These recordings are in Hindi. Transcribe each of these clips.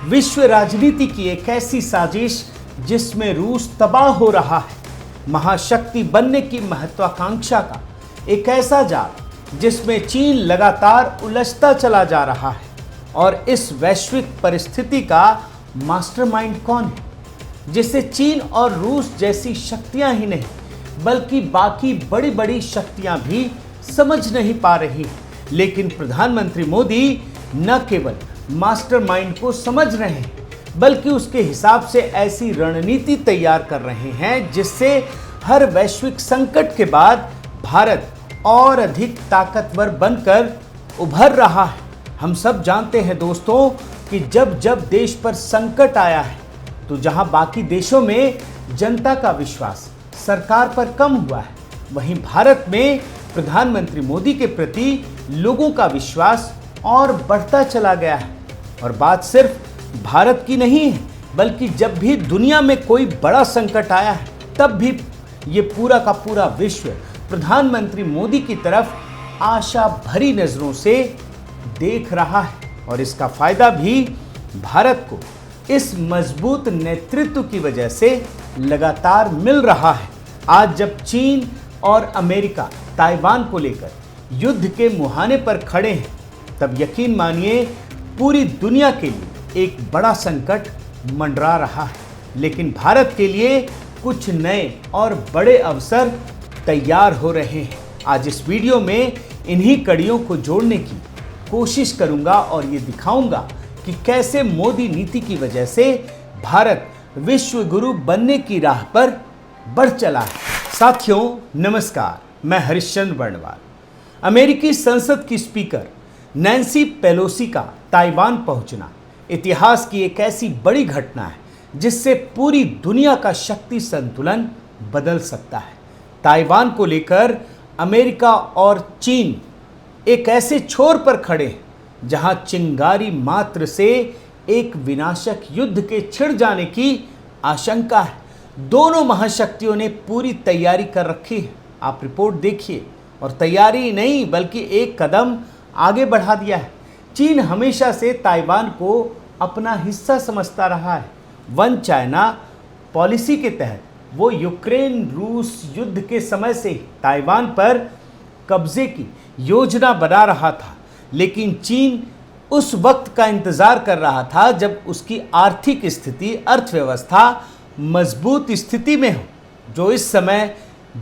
विश्व राजनीति की एक ऐसी साजिश जिसमें रूस तबाह हो रहा है, महाशक्ति बनने की महत्वाकांक्षा का एक ऐसा जाल जिसमें चीन लगातार उलझता चला जा रहा है। और इस वैश्विक परिस्थिति का मास्टरमाइंड कौन है, जिसे चीन और रूस जैसी शक्तियां ही नहीं बल्कि बाकी बड़ी बड़ी शक्तियां भी समझ नहीं पा रही। लेकिन प्रधानमंत्री मोदी न केवल मास्टरमाइंड को समझ रहे हैं बल्कि उसके हिसाब से ऐसी रणनीति तैयार कर रहे हैं जिससे हर वैश्विक संकट के बाद भारत और अधिक ताकतवर बनकर उभर रहा है। हम सब जानते हैं दोस्तों कि जब जब देश पर संकट आया है तो जहां बाकी देशों में जनता का विश्वास सरकार पर कम हुआ है, वहीं भारत में प्रधानमंत्री मोदी के प्रति लोगों का विश्वास और बढ़ता चला गया है। और बात सिर्फ भारत की नहीं है बल्कि जब भी दुनिया में कोई बड़ा संकट आया है तब भी ये पूरा का पूरा विश्व प्रधानमंत्री मोदी की तरफ आशा भरी नजरों से देख रहा है। और इसका फायदा भी भारत को इस मजबूत नेतृत्व की वजह से लगातार मिल रहा है। आज जब चीन और अमेरिका ताइवान को लेकर युद्ध के मुहाने पर खड़े हैं तब यकीन मानिए पूरी दुनिया के लिए एक बड़ा संकट मंडरा रहा है। लेकिन भारत के लिए कुछ नए और बड़े अवसर तैयार हो रहे हैं। आज इस वीडियो में इन्हीं कड़ियों को जोड़ने की कोशिश करूंगा और ये दिखाऊंगा कि कैसे मोदी नीति की वजह से भारत विश्व गुरु बनने की राह पर बढ़ चला है। साथियों नमस्कार, मैं हरिश्चंद्र वर्णवाल। अमेरिकी संसद की स्पीकर नैन्सी पेलोसी का ताइवान पहुंचना इतिहास की एक ऐसी बड़ी घटना है जिससे पूरी दुनिया का शक्ति संतुलन बदल सकता है। ताइवान को लेकर अमेरिका और चीन एक ऐसे छोर पर खड़े हैं जहां चिंगारी मात्र से एक विनाशक युद्ध के छिड़ जाने की आशंका है। दोनों महाशक्तियों ने पूरी तैयारी कर रखी है। आप रिपोर्ट देखिए, और तैयारी नहीं बल्कि एक कदम आगे बढ़ा दिया है। चीन हमेशा से ताइवान को अपना हिस्सा समझता रहा है। वन चाइना पॉलिसी के तहत वो यूक्रेन रूस युद्ध के समय से ताइवान पर कब्जे की योजना बना रहा था। लेकिन चीन उस वक्त का इंतजार कर रहा था जब उसकी आर्थिक स्थिति, अर्थव्यवस्था मजबूत स्थिति में हो, जो इस समय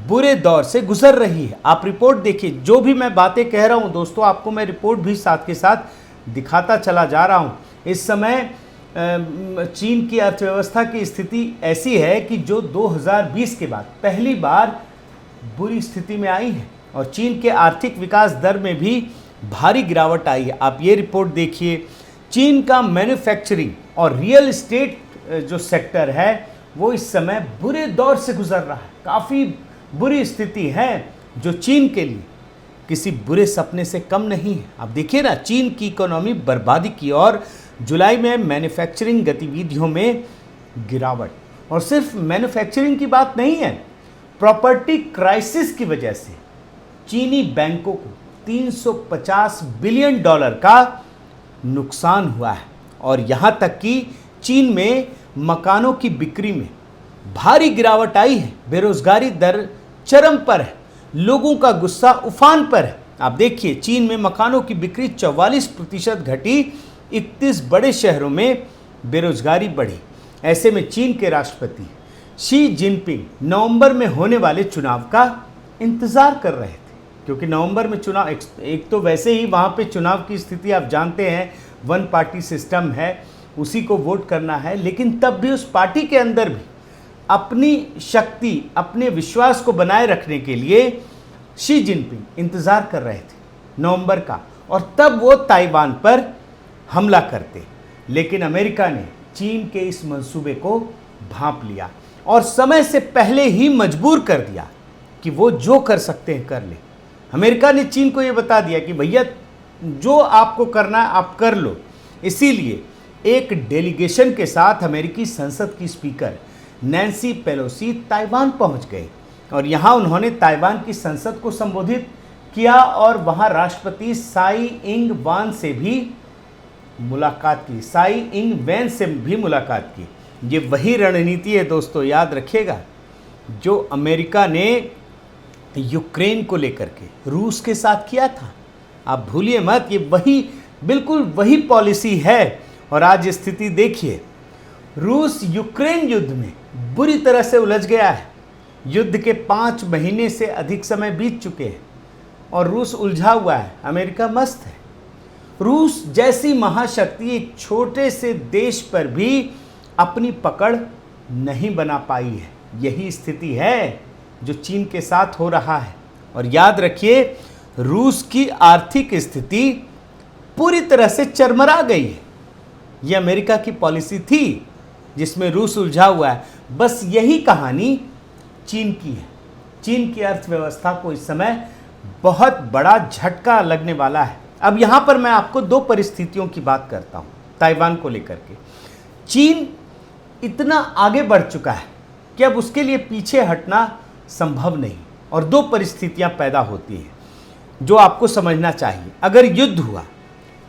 बुरे दौर से गुजर रही है। आप रिपोर्ट देखिए, जो भी मैं बातें कह रहा हूं दोस्तों आपको मैं रिपोर्ट भी साथ के साथ दिखाता चला जा रहा हूं। इस समय चीन की अर्थव्यवस्था की स्थिति ऐसी है कि जो 2020 के बाद पहली बार बुरी स्थिति में आई है और चीन के आर्थिक विकास दर में भी भारी गिरावट आई है। आप ये रिपोर्ट देखिए, चीन का मैन्युफैक्चरिंग और रियल एस्टेट जो सेक्टर है वो इस समय बुरे दौर से गुजर रहा है। काफ़ी बुरी स्थिति है जो चीन के लिए किसी बुरे सपने से कम नहीं है। आप देखिए ना, चीन की इकोनॉमी बर्बादी की और जुलाई में मैन्युफैक्चरिंग गतिविधियों में गिरावट। और सिर्फ मैन्युफैक्चरिंग की बात नहीं है, प्रॉपर्टी क्राइसिस की वजह से चीनी बैंकों को 350 बिलियन डॉलर का नुकसान हुआ है। और यहाँ तक कि चीन में मकानों की बिक्री में भारी गिरावट आई है। बेरोजगारी दर चरम पर है, लोगों का गुस्सा उफान पर है। आप देखिए, चीन में मकानों की बिक्री 44% घटी, 31 बड़े शहरों में बेरोजगारी बढ़ी। ऐसे में चीन के राष्ट्रपति शी जिनपिंग नवंबर में होने वाले चुनाव का इंतजार कर रहे थे, क्योंकि नवंबर में चुनाव, एक तो वैसे ही वहाँ पे चुनाव की स्थिति आप जानते हैं, वन पार्टी सिस्टम है, उसी को वोट करना है। लेकिन तब भी उस पार्टी के अंदर भी अपनी शक्ति, अपने विश्वास को बनाए रखने के लिए शी जिनपिंग इंतज़ार कर रहे थे नवंबर का, और तब वो ताइवान पर हमला करते। लेकिन अमेरिका ने चीन के इस मंसूबे को भांप लिया और समय से पहले ही मजबूर कर दिया कि वो जो कर सकते हैं कर ले। अमेरिका ने चीन को ये बता दिया कि भैया जो आपको करना है आप कर लो। इसीलिए एक डेलीगेशन के साथ अमेरिकी संसद की स्पीकर नैन्सी पेलोसी ताइवान पहुंच गए और यहां उन्होंने ताइवान की संसद को संबोधित किया और वहां राष्ट्रपति साई इंग वान से भी मुलाकात की, साई इंग वैन से भी मुलाकात की। ये वही रणनीति है दोस्तों, याद रखिएगा, जो अमेरिका ने यूक्रेन को लेकर के रूस के साथ किया था। आप भूलिए मत, ये वही बिल्कुल वही पॉलिसी है। और आज स्थिति देखिए, रूस यूक्रेन युद्ध में बुरी तरह से उलझ गया है। युद्ध के 5 महीने से अधिक समय बीत चुके हैं और रूस उलझा हुआ है, अमेरिका मस्त है। रूस जैसी महाशक्ति एक छोटे से देश पर भी अपनी पकड़ नहीं बना पाई है। यही स्थिति है जो चीन के साथ हो रहा है। और याद रखिए, रूस की आर्थिक स्थिति पूरी तरह से चरमरा गई है। यह अमेरिका की पॉलिसी थी जिसमें रूस उलझा हुआ है। बस यही कहानी चीन की है। चीन की अर्थव्यवस्था को इस समय बहुत बड़ा झटका लगने वाला है। अब यहाँ पर मैं आपको 2 परिस्थितियों की बात करता हूँ ताइवान को लेकर के। चीन इतना आगे बढ़ चुका है कि अब उसके लिए पीछे हटना संभव नहीं, और 2 परिस्थितियाँ पैदा होती हैं जो आपको समझना चाहिए। अगर युद्ध हुआ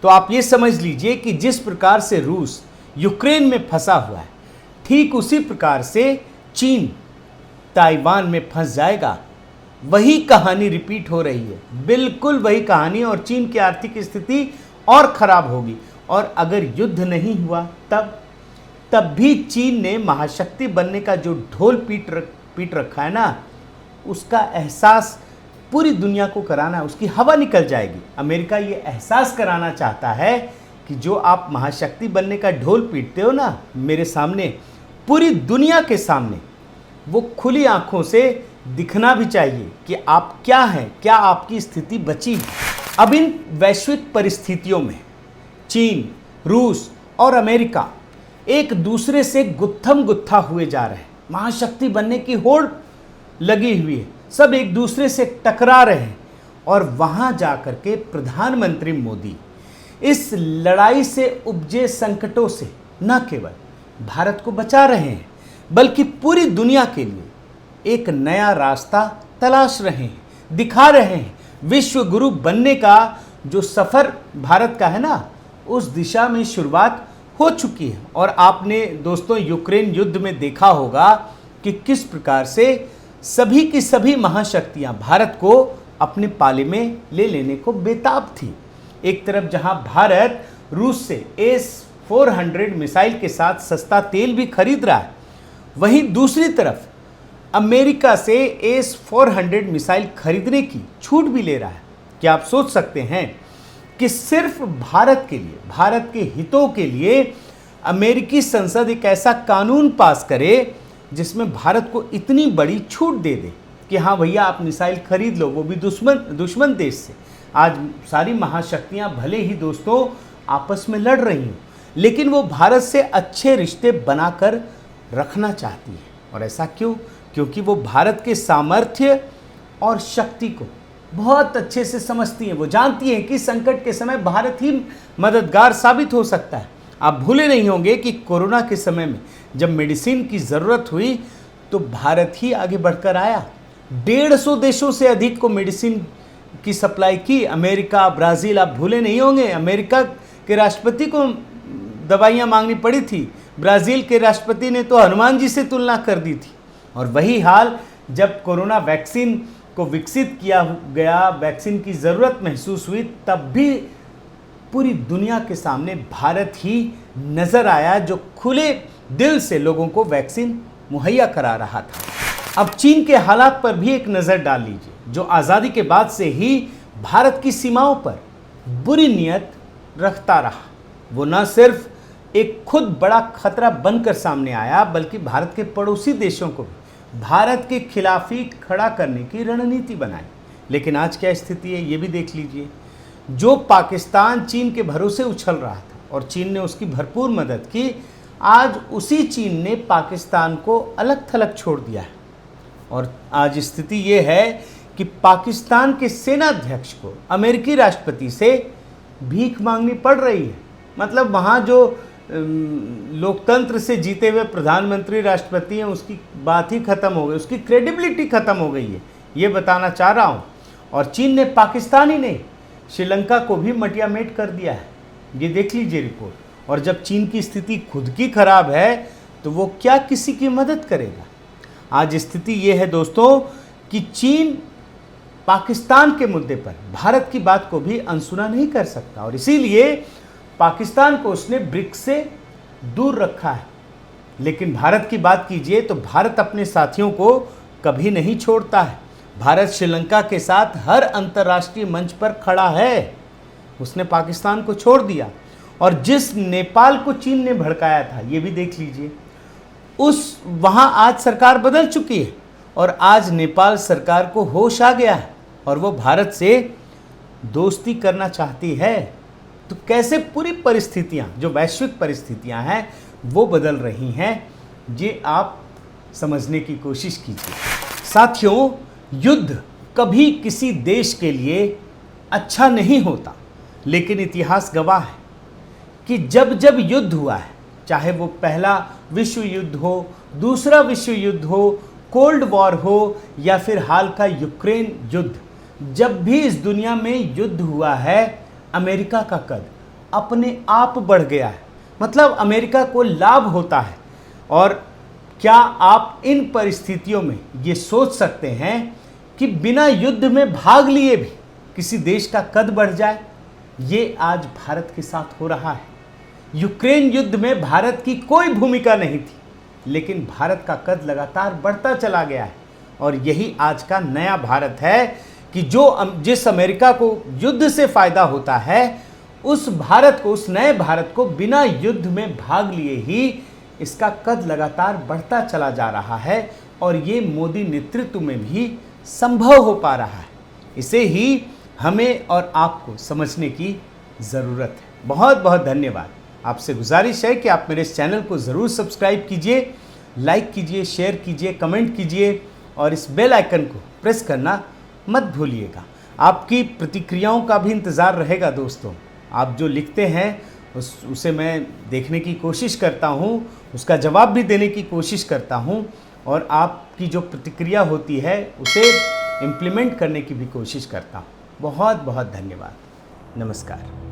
तो आप ये समझ लीजिए कि जिस प्रकार से रूस यूक्रेन में फंसा हुआ है, ठीक उसी प्रकार से चीन ताइवान में फंस जाएगा। वही कहानी रिपीट हो रही है, बिल्कुल वही कहानी, और चीन की आर्थिक स्थिति और खराब होगी। और अगर युद्ध नहीं हुआ तब भी चीन ने महाशक्ति बनने का जो ढोल पीट रखा है ना, उसका एहसास पूरी दुनिया को कराना है, उसकी हवा निकल जाएगी। अमेरिका ये एहसास कराना चाहता है कि जो आप महाशक्ति बनने का ढोल पीटते हो ना मेरे सामने, पूरी दुनिया के सामने, वो खुली आंखों से दिखना भी चाहिए कि आप क्या हैं, क्या आपकी स्थिति बची है। अब इन वैश्विक परिस्थितियों में चीन, रूस और अमेरिका एक दूसरे से गुत्थम गुत्था हुए जा रहे हैं। महाशक्ति बनने की होड़ लगी हुई है, सब एक दूसरे से टकरा रहे हैं। और वहां जाकर के प्रधानमंत्री मोदी इस लड़ाई से उपजे संकटों से न केवल भारत को बचा रहे हैं, बल्कि पूरी दुनिया के लिए एक नया रास्ता तलाश रहे हैं, दिखा रहे हैं। विश्व गुरु बनने का जो सफ़र भारत का है ना, उस दिशा में शुरुआत हो चुकी है। और आपने दोस्तों यूक्रेन युद्ध में देखा होगा कि किस प्रकार से सभी की सभी महाशक्तियां भारत को अपने पाले में ले लेने को बेताब थी। एक तरफ जहां भारत रूस से S-400 मिसाइल के साथ सस्ता तेल भी खरीद रहा है, वहीं दूसरी तरफ अमेरिका से S-400 मिसाइल खरीदने की छूट भी ले रहा है। क्या आप सोच सकते हैं कि सिर्फ भारत के लिए, भारत के हितों के लिए अमेरिकी संसद एक ऐसा कानून पास करे जिसमें भारत को इतनी बड़ी छूट दे दे कि हाँ भैया आप मिसाइल खरीद लो, वो भी दुश्मन देश से। आज सारी महाशक्तियाँ भले ही दोस्तों आपस में लड़ रही हों, लेकिन वो भारत से अच्छे रिश्ते बनाकर रखना चाहती है। और ऐसा क्यों? क्योंकि वो भारत के सामर्थ्य और शक्ति को बहुत अच्छे से समझती हैं। वो जानती हैं कि संकट के समय भारत ही मददगार साबित हो सकता है। आप भूले नहीं होंगे कि कोरोना के समय में जब मेडिसिन की ज़रूरत हुई तो भारत ही आगे बढ़कर आया। 150 देशों से अधिक को मेडिसिन की सप्लाई की। अमेरिका, ब्राज़ील, आप भूले नहीं होंगे, अमेरिका के राष्ट्रपति को दवाइयाँ मांगनी पड़ी थी। ब्राज़ील के राष्ट्रपति ने तो हनुमान जी से तुलना कर दी थी। और वही हाल जब कोरोना वैक्सीन को विकसित किया गया, वैक्सीन की ज़रूरत महसूस हुई, तब भी पूरी दुनिया के सामने भारत ही नज़र आया जो खुले दिल से लोगों को वैक्सीन मुहैया करा रहा था। अब चीन के हालात पर भी एक नज़र डाल लीजिए, जो आज़ादी के बाद से ही भारत की सीमाओं पर बुरी नीयत रखता रहा। वो न सिर्फ एक खुद बड़ा खतरा बनकर सामने आया, बल्कि भारत के पड़ोसी देशों को भी भारत के खिलाफ ही खड़ा करने की रणनीति बनाई। लेकिन आज क्या स्थिति है ये भी देख लीजिए। जो पाकिस्तान चीन के भरोसे उछल रहा था और चीन ने उसकी भरपूर मदद की, आज उसी चीन ने पाकिस्तान को अलग थलग छोड़ दिया है। और आज स्थिति ये है कि पाकिस्तान के सेनाध्यक्ष को अमेरिकी राष्ट्रपति से भीख मांगनी पड़ रही है। मतलब वहाँ जो लोकतंत्र से जीते हुए प्रधानमंत्री राष्ट्रपति हैं, उसकी बात ही ख़त्म हो गई, उसकी क्रेडिबिलिटी ख़त्म हो गई है, ये बताना चाह रहा हूँ। और चीन ने पाकिस्तान ही नहीं, श्रीलंका को भी मटियामेट कर दिया है। ये देख लीजिए रिपोर्ट। और जब चीन की स्थिति खुद की खराब है तो वो क्या किसी की मदद करेगा। आज स्थिति ये है दोस्तों कि चीन पाकिस्तान के मुद्दे पर भारत की बात को भी अनसुना नहीं कर सकता और इसीलिए पाकिस्तान को उसने ब्रिक्स से दूर रखा है। लेकिन भारत की बात कीजिए तो भारत अपने साथियों को कभी नहीं छोड़ता है। भारत श्रीलंका के साथ हर अंतर्राष्ट्रीय मंच पर खड़ा है। उसने पाकिस्तान को छोड़ दिया और जिस नेपाल को चीन ने भड़काया था, ये भी देख लीजिए, वहां आज सरकार बदल चुकी है और आज नेपाल सरकार को होश आ गया है और वो भारत से दोस्ती करना चाहती है। तो कैसे पूरी परिस्थितियां, जो वैश्विक परिस्थितियां हैं, वो बदल रही हैं, ये आप समझने की कोशिश कीजिए। साथियों, युद्ध कभी किसी देश के लिए अच्छा नहीं होता, लेकिन इतिहास गवाह है कि जब जब युद्ध हुआ है, चाहे वो पहला विश्व युद्ध हो, दूसरा विश्व युद्ध हो, कोल्ड वॉर हो या फिर हाल का यूक्रेन युद्ध, जब भी इस दुनिया में युद्ध हुआ है, अमेरिका का कद अपने आप बढ़ गया है। मतलब अमेरिका को लाभ होता है। और क्या आप इन परिस्थितियों में ये सोच सकते हैं कि बिना युद्ध में भाग लिए भी किसी देश का कद बढ़ जाए? ये आज भारत के साथ हो रहा है। यूक्रेन युद्ध में भारत की कोई भूमिका नहीं थी, लेकिन भारत का कद लगातार बढ़ता चला गया है और यही आज का नया भारत है कि जिस अमेरिका को युद्ध से फायदा होता है, उस भारत को, उस नए भारत को बिना युद्ध में भाग लिए ही इसका कद लगातार बढ़ता चला जा रहा है और ये मोदी नेतृत्व में भी संभव हो पा रहा है। इसे ही हमें और आपको समझने की ज़रूरत है। बहुत बहुत धन्यवाद। आपसे गुजारिश है कि आप मेरे इस चैनल को ज़रूर सब्सक्राइब कीजिए, लाइक कीजिए, शेयर कीजिए, कमेंट कीजिए और इस बेल आइकन को प्रेस करना मत भूलिएगा। आपकी प्रतिक्रियाओं का भी इंतज़ार रहेगा दोस्तों। आप जो लिखते हैं उसे मैं देखने की कोशिश करता हूँ, उसका जवाब भी देने की कोशिश करता हूँ और आपकी जो प्रतिक्रिया होती है उसे इम्प्लीमेंट करने की भी कोशिश करता हूँ। बहुत बहुत धन्यवाद। नमस्कार।